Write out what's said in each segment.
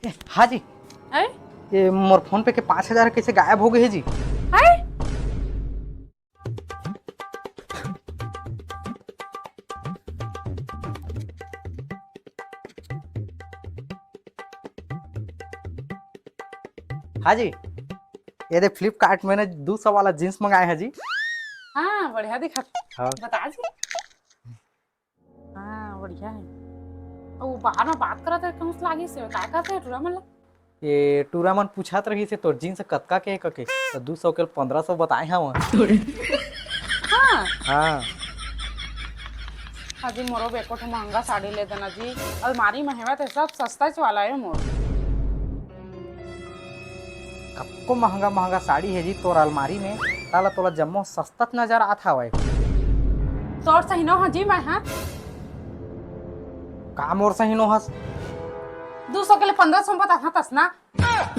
हाँ जी। है ये मोर फोन पे के 5,000 कैसे गायब हो गए है जी? है हाँ जी। ये दे फ्लिपकार्ट मैंने 200 वाला जींस मंगाया है जी। हाँ बढ़िया दिखा। हाँ। बता जी। हाँ बढ़िया है। वो बाहर में बात करा था कम से लागी से का कहते हैं टूरा मतलब। ये टूरामन पूछत रही से तोर जींस कतका के कके तो 200 के 1500 बताए हैं वहाँ। हाँ हाँ। हाँ जी मोरो बेको तो महंगा साड़ी ले देना जी। अलमारी में है तो सब सस्ता च वाला है मोर। कक्को महंगा महंगा साड़ी है जी तोर अलमारी में। ताला तोला जम्मो सस्ता नजर आता है। तोर सही न हाँ जी मैं हाँ का मोर सही नो हस। 200 के लिए 1500 बता था तस ना। हाँ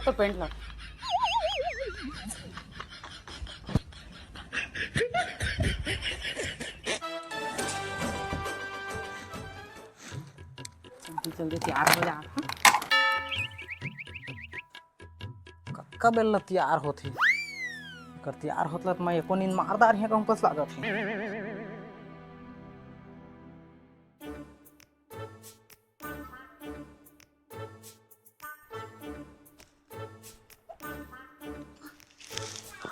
तो पेंट लग। जल्दी जल्दी तैयार हो जा। कक्का बेल तैयार होथे। कर तैयार होतला तो मैं एको नींद मारदार है कहूँ कस लागत है।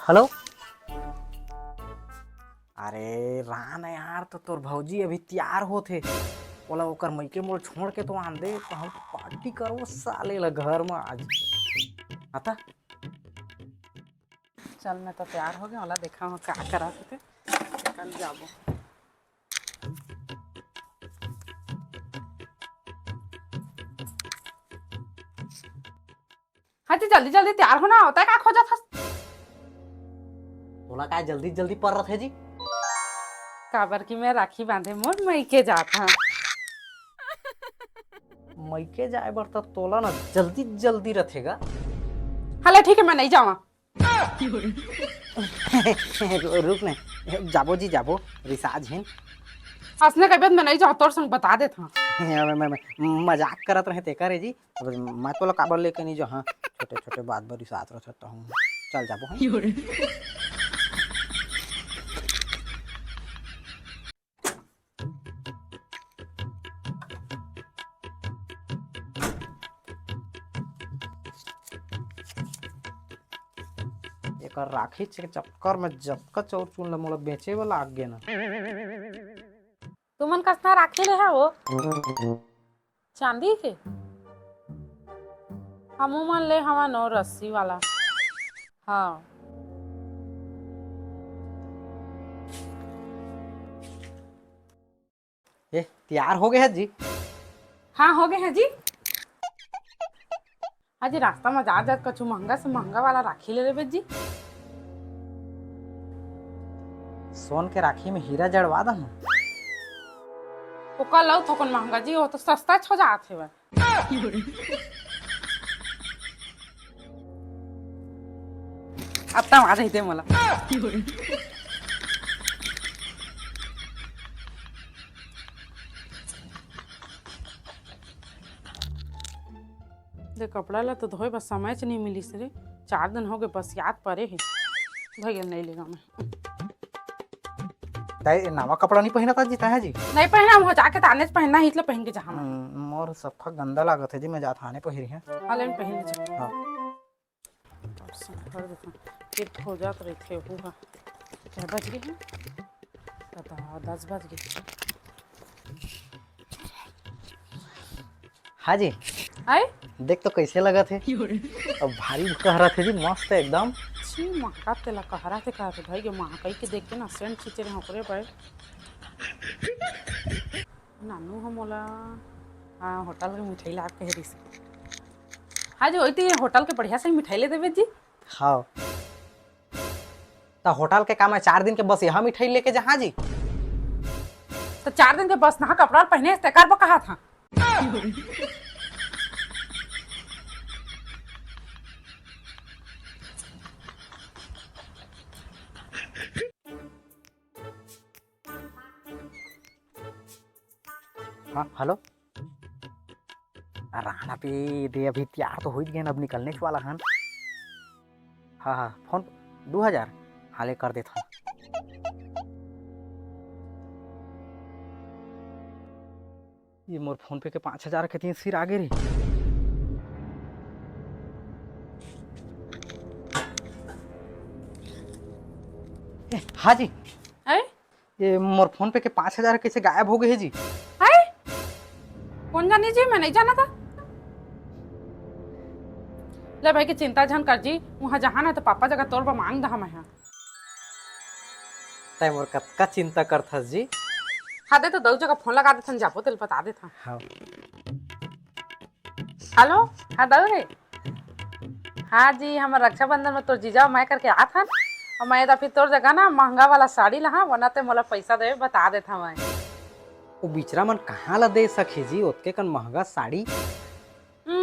हेलो। अरे रान यार तो तोर भौजी अभी तैयार होथे। बोला ओकर मइके मोल छोड़ के तो आन दे तो हम पार्टी करो साले ला घर में आज। आता चल मैं तो तैयार हो गया वाला देखा हूँ क्या करा थे कल जाबो। हाँ जी जल्दी जल्दी तैयार होना होता है क्या खोजा था। बोला का जल्दी जल्दी पर रहे जी। काबर की मैं राखी बांधे मोर मई के जात हाँ। मइके जाए बर तो तोला ना जल्दी जल्दी रथेगा। हले ठीक है मैं नहीं जावा। रुक ने जाबो जी जाबो रिसाज हैं। हंसने के बाद मैं नहीं जाऊँ तोर संग बता देता। मैं मजाक करत रहे ते करे जी। मैं तो काबर लेके नहीं जो हाँ छोटे छोटे बात बड़ी साथ रहता हूँ। चल जाबो हैं। एक राखी के चक्कर में जबका चौर चुन ला मोला बेचे वाला आगे ना। तुमन कसना राखी ले है वो चांदी के। हमू मन ले हवा नो रस्सी वाला। हाँ ये तैयार हो गए है जी। हाँ हो गए हैं जी। हाँ जी रास्ता में जा जा कछु महंगा से महंगा वाला राखी ले लेबे जी। सोन के राखी में हीरा जड़वा दा ना। तो कल लो थोकन महंगा जी वो तो सस्ता हो जात है। अब तक आ रही मला। दे कपड़ा ला तो धोए बस समय च नहीं मिली रे। 4 दिन हो गए बस याद पड़े है। भैया नहीं लेगा मैं। ताई नवा कपड़ा नहीं पहना था जी ताया जी। नहीं पहना हम हो जाके ताने से पहनना ही इसलिए पहन के जहाँ मैं। मोर सफा गंदा लागत है जी मैं जा थाने पहिरी है। हाले में पहन ले। हाँ। भर देता फिर हो जात रही थे वो। क्या बज गए हैं बताओ 10 बज गए। हाँ जी। आए देख तो कैसे लगा थे। अब भारी कह रहा थे जी मस्त है एकदम। छी महका तेला कहरा थे कहा थे भाई ये महकाई के देख के ना सेंट खींचे रहे ओकरे पर। नानू हम मोला हाँ होटल के मिठाई ला कह रही से। हाँ जी वही तो होटल के बढ़िया से मिठाई ले देवे जी। हाँ तो होटल के काम है 4 दिन के बस यहाँ मिठाई लेके जहाँ जी। तो 4 दिन के बस ना कपड़ा पहने ते कर कहा था। हाँ हेलो। राणा पे दे अभी तैयार तो हो ही गए, अब निकलने वाला हन। हाँ हाँ फोन 2000 हाले कर देता हूँ। ये मोर फोन पे के 5000 के तीन सिर आगे रे। हाँ जी, है ये मोर फोन पे के 5000 कैसे गायब हो गए है जी? है कौन जानी जी, मैं नहीं जाना था। ले भाई की चिंता झन कर जी, वहाँ जहाँ ना तो पापा जगह तोर पर मांग दहा मैं। तय मोर कतका चिंता करथस जी। हाँ दे तो दो जगह फोन लगा देथन, जाबो तेल बता देथा। हाँ हेलो, हाँ दो रे। हाँ जी, हम रक्षाबंधन में तोर जीजा मैं करके आ था, और मैं तो फिर तोर जगह ना महंगा वाला साड़ी लहा, वरना ते मोला पैसा दे बता देथा मैं। वो बिचरा मन कहाँ ला दे सके जी ओतके कन महंगा साड़ी।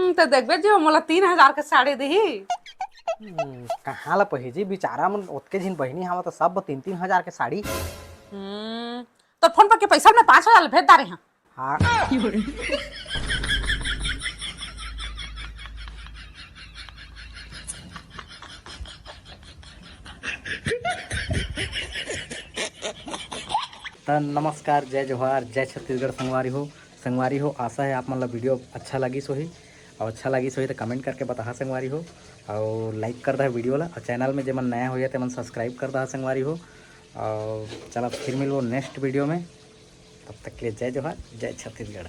तो देखबे जी मोला 3000 के साड़ी दी। कहाँ ला पही जी, बिचारा मन ओतके झिन बहिनी हवा तो सब 3-3 हजार के साड़ी। तो फोन पर के पैसा में 5000 भेज दा रहे हैं। हाँ तो नमस्कार, जय जोहार, जय छत्तीसगढ़ संगवारी हो। आशा है आप मन ला वीडियो अच्छा लगी सोही, और अच्छा लगी सोही तो कमेंट करके बता संगवारी हो, और लाइक कर दे वीडियो ला, और चैनल में जेमन नया हो ते मन सब्सक्राइब कर दे संगवारी हो। और चलो फिर मिलो नेक्स्ट वीडियो में, तब तक के लिए जय जोहार, जय छत्तीसगढ़।